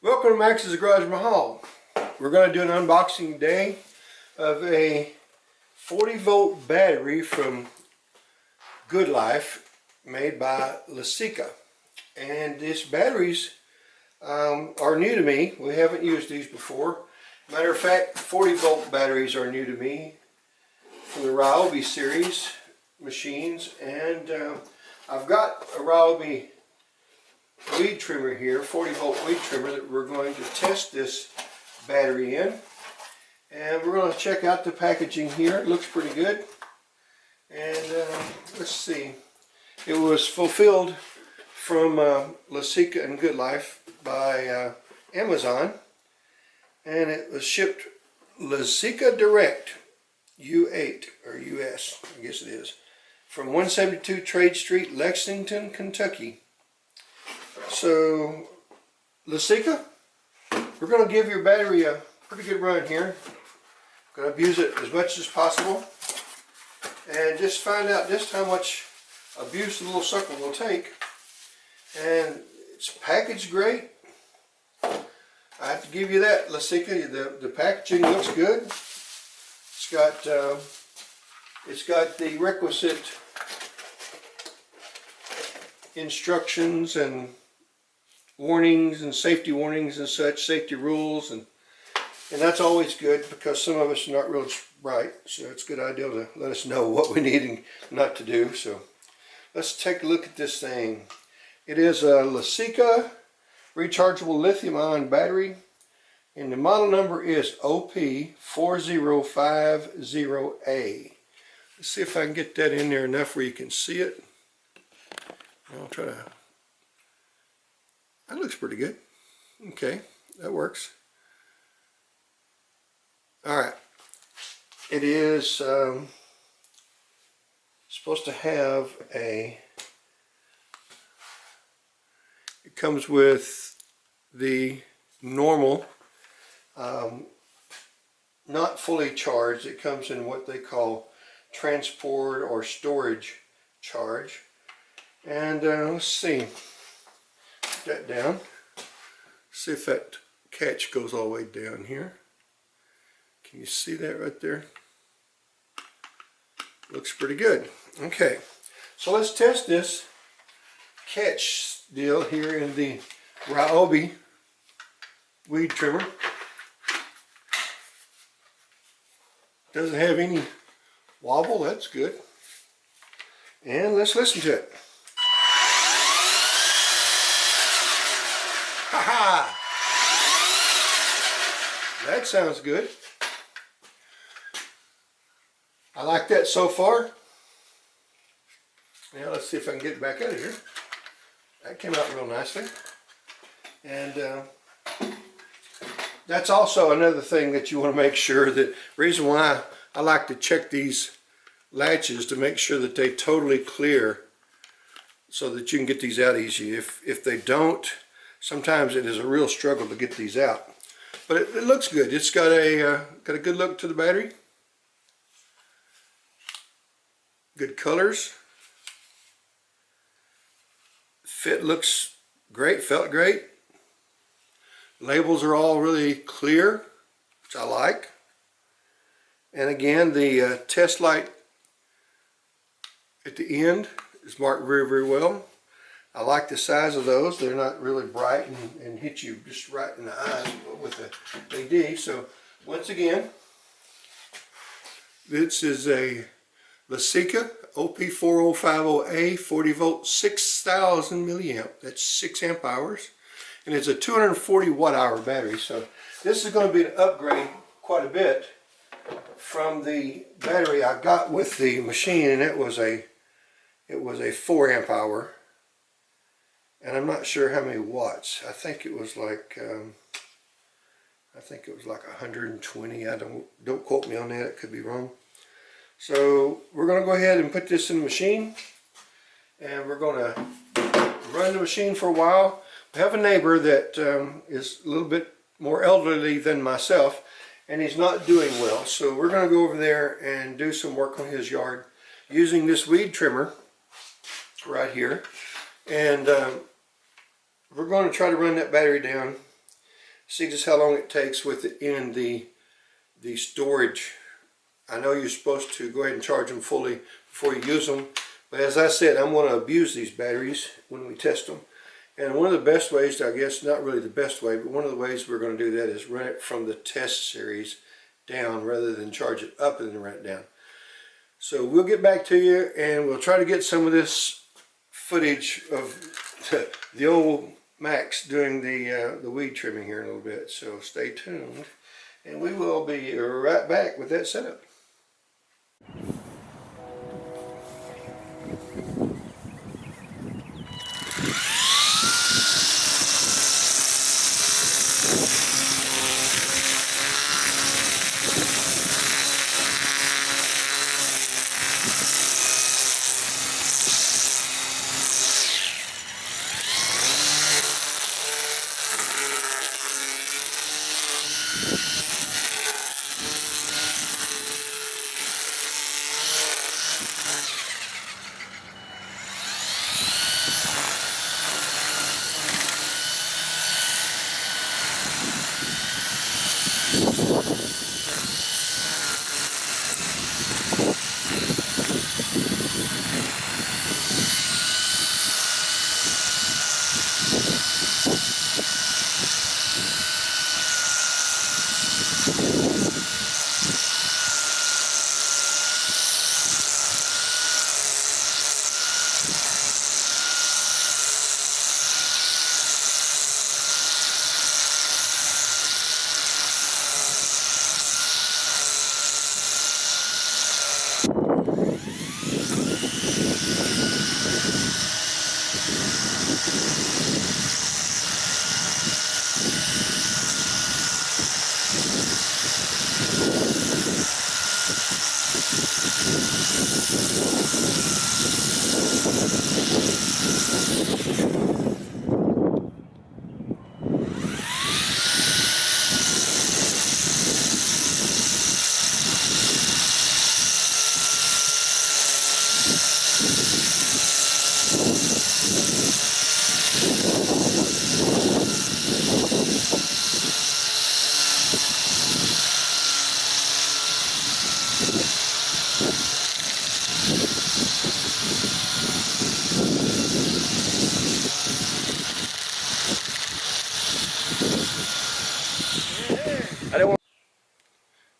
Welcome to MaxsGarajMahal. We're going to do an unboxing today of a 40-volt battery from Good Life made by Lasica. And these batteries are new to me. We haven't used these before. Matter of fact, 40-volt batteries are new to me from the Ryobi series machines. And I've got a Ryobi weed trimmer here, 40-volt weed trimmer, that we're going to test this battery in. And we're going to check out the packaging here. It looks pretty good. And let's see. It was fulfilled from Lasica and Good Life by Amazon. And it was shipped Lasica Direct U8 or US, I guess it is, from 172 Trade Street, Lexington, Kentucky. So, Lasica, we're going to give your battery a pretty good run here. Going to abuse it as much as possible and just find out just how much abuse the little sucker will take. And it's packaged great. I have to give you that, Lasica. The packaging looks good. It's got the requisite instructions and warnings and safety warnings and such, safety rules, and that's always good because some of us are not real bright, so it's a good idea to let us know what we need and not to do. So let's take a look at this thing. It is a Lasica rechargeable lithium-ion battery, and the model number is OP4050A. Let's see if I can get that in there enough where you can see it. I'll try to. That looks pretty good. Okay, that works. Alright. It is supposed to have it comes with the normal, not fully charged. It comes in what they call transport or storage charge. And let's see. That down. See if that catch goes all the way down here. Can you see that right there? Looks pretty good. Okay, so let's test this catch deal here in the Ryobi weed trimmer. Doesn't have any wobble, that's good. And let's listen to it. Ha! That sounds good. I like that so far. Now let's see if I can get it back out of here. That came out real nicely. And that's also another thing that you want to make sure that, reason why I like to check these latches to make sure that they totally clear so that you can get these out easy. If they don't, sometimes it is a real struggle to get these out. But it looks good. It's got a good look to the battery. Good colors. Fit looks great, felt great. Labels are all really clear, which I like. And again, the test light at the end is marked very, very well. I like the size of those. They're not really bright and hit you just right in the eyes with the LED. So once again, this is a Lasica OP4050A 40-volt 6,000 milliamp. That's 6 amp hours. And it's a 240 watt-hour battery. So this is going to be an upgrade quite a bit from the battery I got with the machine, and it was a 4 amp hour. And I'm not sure how many watts. I think it was like 120. Don't quote me on that. It could be wrong. So we're going to go ahead and put this in the machine, and we're going to run the machine for a while. We have a neighbor that is a little bit more elderly than myself, and he's not doing well. So we're going to go over there and do some work on his yard using this weed trimmer right here. And we're going to try to run that battery down see just how long it takes with it in the storage. I know you're supposed to go ahead and charge them fully before you use them, but as I said, I'm going to abuse these batteries when we test them. And one of the best ways, I guess not really the best way, but one of the ways we're going to do that is run it from the test series down rather than charge it up and then run it down. So we'll get back to you and we'll try to get some of this footage of the old Max doing the weed trimming here in a little bit. So stay tuned and we will be right back with that setup.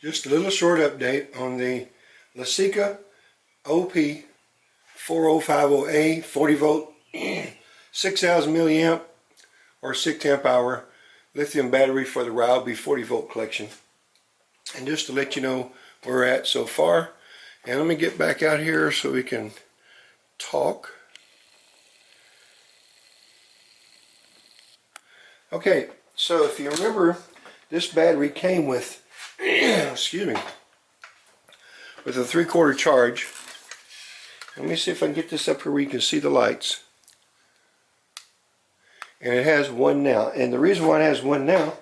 Just a little short update on the Lasica OP 4050A 40 volt 6,000 milliamp or 6 amp hour lithium battery for the Ryobi 40 volt collection. And just to let you know where we're at so far, and let me get back out here so we can talk. Okay, so if you remember, this battery came with excuse me, with a 3/4 charge. Let me see if I can get this up here where you can see the lights. And it has one now. And the reason why it has one now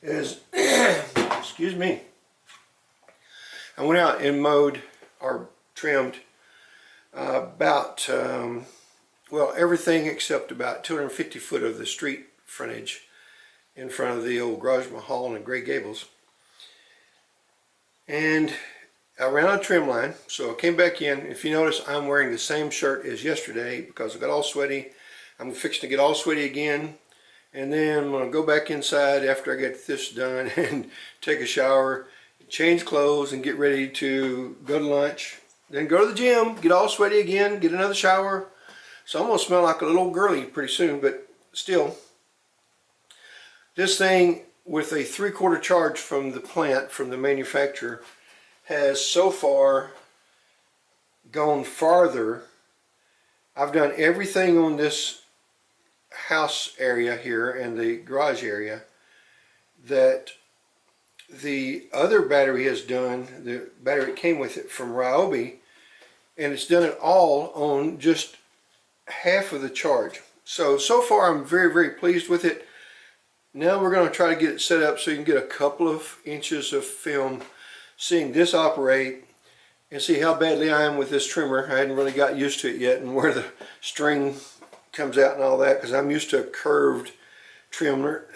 is, excuse me, I went out and mowed or trimmed well, everything except about 250 foot of the street frontage in front of the old MaxsGarajMahal in Gray Gables. And I ran on a trim line, so I came back in. If you notice, I'm wearing the same shirt as yesterday because I got all sweaty. I'm fixing to get all sweaty again, and then I'm going to go back inside after I get this done and take a shower, change clothes, and get ready to go to lunch. Then go to the gym, get all sweaty again, get another shower. So I'm going to smell like a little girly pretty soon, but still. This thing with a 3/4 charge from the plant, from the manufacturer, has so far gone farther. I've done everything on this house area here and the garage area that the other battery has done, the battery that came with it from Ryobi, and it's done it all on just half of the charge. So far I'm very, very pleased with it. Now we're going to try to get it set up so you can get a couple of inches of film seeing this operate and see how badly I am with this trimmer. I hadn't really got used to it yet and where the string comes out and all that, because I'm used to a curved trimmer.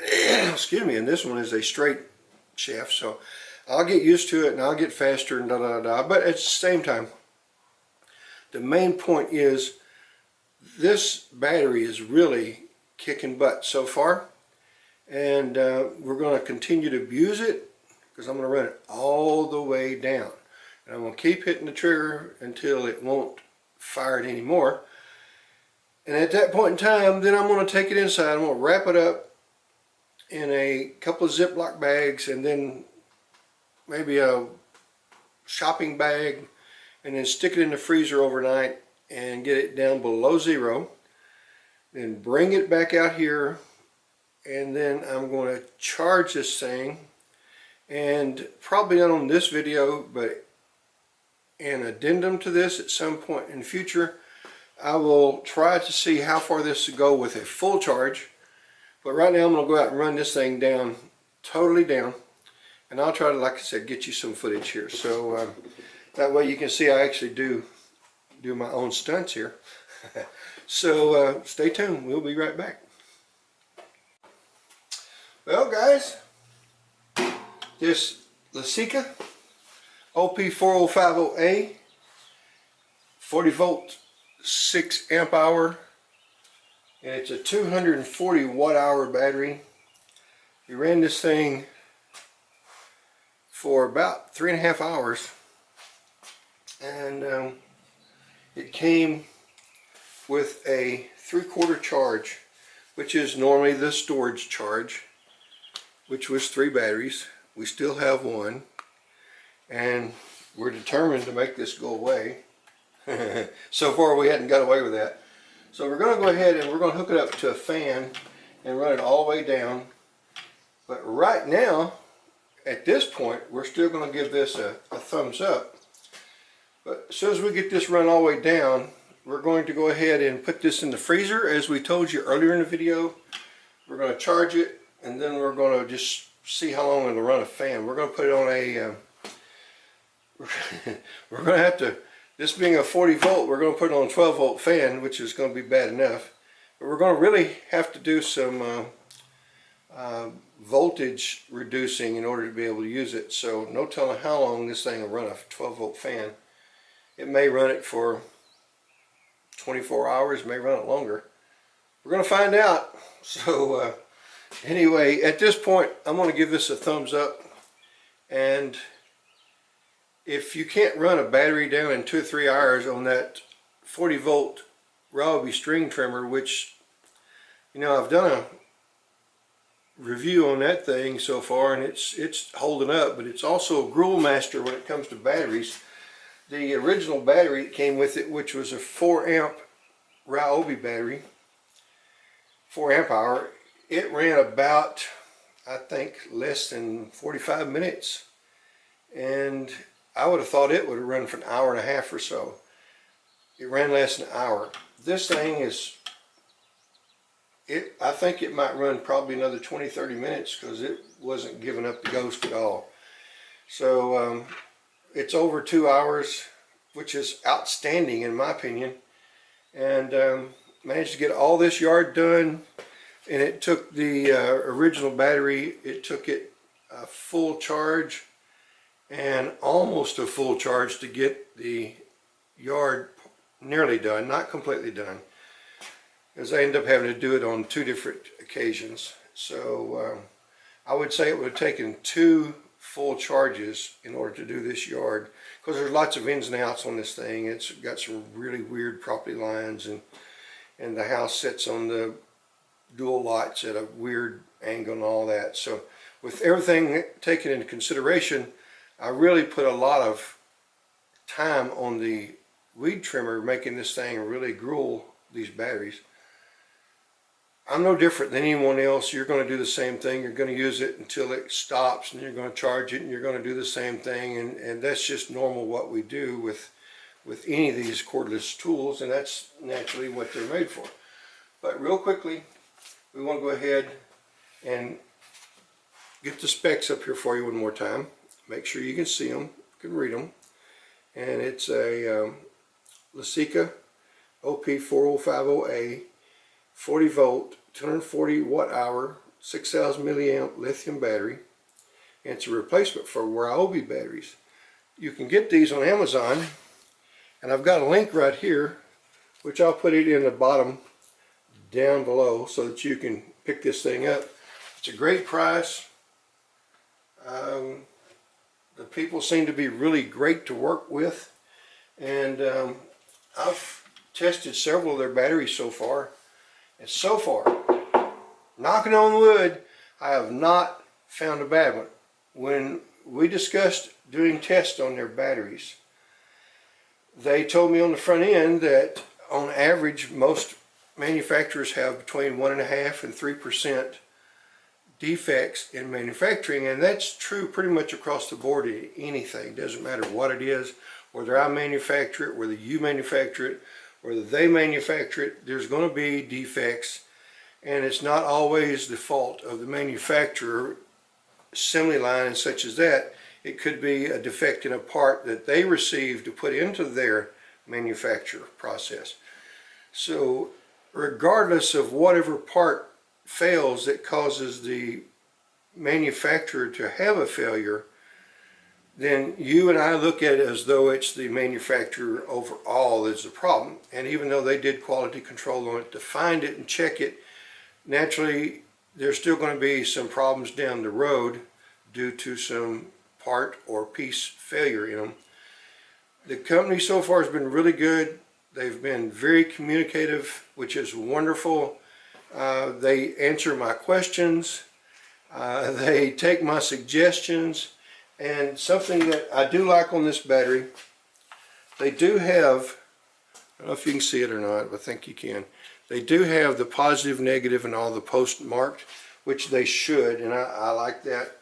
Excuse me, and this one is a straight shaft, so I'll get used to it and I'll get faster and da da da. But at the same time, the main point is this battery is really kicking butt so far, and we're going to continue to abuse it because I'm going to run it all the way down, and I'm going to keep hitting the trigger until it won't fire it anymore. And at that point in time, then I'm going to take it inside. I'm going to wrap it up in a couple of Ziploc bags, and then maybe a shopping bag, and then stick it in the freezer overnight and get it down below zero. Then bring it back out here, and then I'm going to charge this thing, and probably not on this video, but an addendum to this at some point in the future, I will try to see how far this will go with a full charge. But right now I'm going to go out and run this thing down, totally down, and I'll try to, like I said, get you some footage here, so that way you can see I actually do my own stunts here. So stay tuned, we'll be right back. Well guys, this Lasica OP4050A 40V 6.0Ah, and it's a 240 watt-hour battery. We ran this thing for about 3.5 hours, and it came with a 3/4 charge, which is normally the storage charge, which was 3 batteries. We still have one, and we're determined to make this go away. So far we hadn't got away with that. So we're going to go ahead and we're going to hook it up to a fan and run it all the way down. But right now, at this point, we're still going to give this a thumbs up. But as soon as we get this run all the way down, we're going to go ahead and put this in the freezer, as we told you earlier in the video. We're going to charge it, and then we're going to just see how long it'll run a fan. We're going to put it on a, we're going to have to, this being a 40 volt, we're going to put it on a 12 volt fan, which is going to be bad enough. But we're going to really have to do some voltage reducing in order to be able to use it. So no telling how long this thing will run a 12 volt fan. It may run it for 24 hours, may run it longer. We're going to find out. So anyway, at this point, I'm going to give this a thumbs up. And if you can't run a battery down in 2 or 3 hours on that 40 volt Ryobi string trimmer, which, you know, I've done a review on that thing so far, and it's holding up, but it's also a gruel master when it comes to batteries. The original battery that came with it, which was a 4 amp Ryobi battery, 4 amp hour, it ran about, I think, less than 45 minutes, and I would have thought it would have run for an hour and a half or so. It ran less than an hour. This thing is, I think it might run probably another 20-30 minutes because it wasn't giving up the ghost at all. So it's over 2 hours, which is outstanding in my opinion, and managed to get all this yard done. And it took the original battery, it took it a full charge and almost a full charge to get the yard nearly done, not completely done, as I ended up having to do it on 2 different occasions. So I would say it would have taken 2 full charges in order to do this yard, because there's lots of ins and outs on this thing. It's got some really weird property lines, and the house sits on the dual lots at a weird angle and all that. So with everything taken into consideration, I really put a lot of time on the weed trimmer, making this thing really gruel these batteries. I'm no different than anyone else. You're going to do the same thing. You're going to use it until it stops, and you're going to charge it, and you're going to do the same thing, and that's just normal what we do with any of these cordless tools, and that's naturally what they're made for. But real quickly, we want to go ahead and get the specs up here for you one more time. Make sure you can see them, you can read them. And it's a Lasica OP4050A 40 volt, 240 watt hour, 6,000 milliamp lithium battery. And it's a replacement for Ryobi batteries. You can get these on Amazon, and I've got a link right here, which I'll put it in the bottom down below so that you can pick this thing up. It's a great price. The people seem to be really great to work with, and I've tested several of their batteries so far, and so far, knocking on wood, I have not found a bad one. When we discussed doing tests on their batteries, they told me on the front end that on average most manufacturers have between 1.5% and 3% defects in manufacturing, and that's true pretty much across the board in anything. It doesn't matter what it is, whether I manufacture it, whether you manufacture it, whether they manufacture it, there's going to be defects, and it's not always the fault of the manufacturer, assembly line and such as that. It could be a defect in a part that they received to put into their manufacture process. So regardless of whatever part fails that causes the manufacturer to have a failure, then you and I look at it as though it's the manufacturer overall that's the problem. And even though they did quality control on it to find it and check it, naturally there's still going to be some problems down the road due to some part or piece failure in them. The company so far has been really good. They've been very communicative, which is wonderful. They answer my questions. They take my suggestions. And something that I do like on this battery, they do have, I don't know if you can see it or not, but I think you can. They do have the positive, negative, and all the post marked, which they should, and I like that.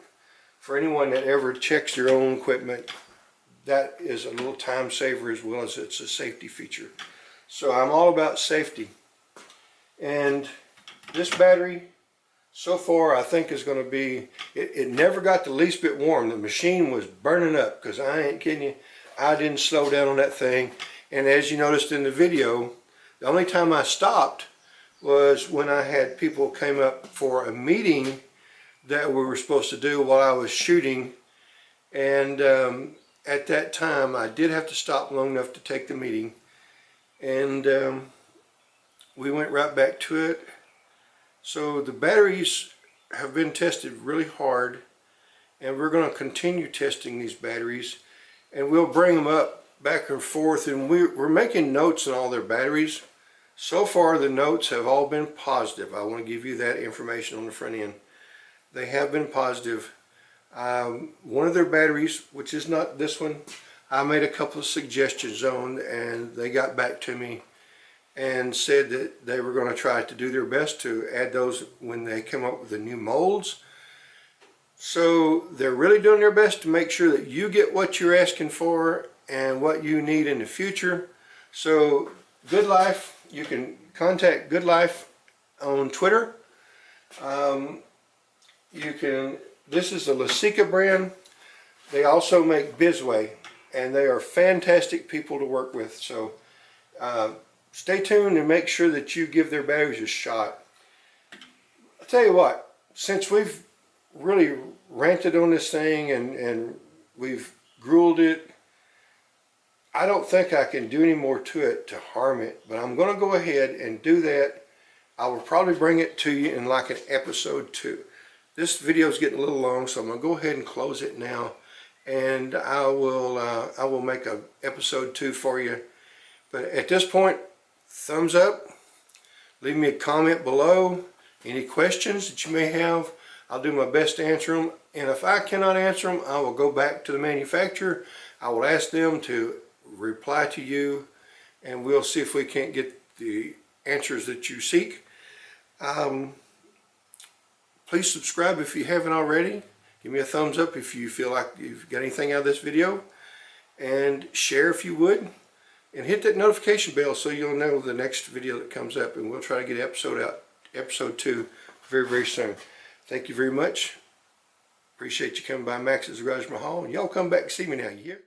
For anyone that ever checks their own equipment, that is a little time saver as well as it's a safety feature. So I'm all about safety. And this battery, so far, I think is going to be, it never got the least bit warm. The machine was burning up, because I ain't kidding you. I didn't slow down on that thing. And as you noticed in the video, the only time I stopped was when I had people came up for a meeting that we were supposed to do while I was shooting. And at that time, I did have to stop long enough to take the meeting. And we went right back to it. So the batteries have been tested really hard, and we're going to continue testing these batteries, and we'll bring them up back and forth, and we're making notes on all their batteries. So far the notes have all been positive. I want to give you that information on the front end. They have been positive. One of their batteries, which is not this one, I made a couple of suggestions on, and they got back to me and said that they were going to try to do their best to add those when they come up with the new molds. So they're really doing their best to make sure that you get what you're asking for and what you need in the future. So Good Life, you can contact Good Life on Twitter. This is the Lasica brand. They also make Bizway, and they are fantastic people to work with. So stay tuned and make sure that you give their batteries a shot. I'll tell you what, since we've really ranted on this thing and we've grilled it, I don't think I can do any more to it to harm it, but I'm going to go ahead and do that. I will probably bring it to you in like an episode 2. This video is getting a little long, so I'm going to go ahead and close it now, and I will make a episode 2 for you. But at this point, thumbs up, leave me a comment below, any questions that you may have. I'll do my best to answer them, and if I cannot answer them, I will go back to the manufacturer. I will ask them to reply to you, and we'll see if we can't get the answers that you seek. Please subscribe if you haven't already. Give me a thumbs up if you feel like you've got anything out of this video, and share if you would. And hit that notification bell so you'll know the next video that comes up, and we'll try to get episode 2 very, very soon. Thank you very much. Appreciate you coming by MaxsGarajMahal, and y'all come back and see me now. You hear?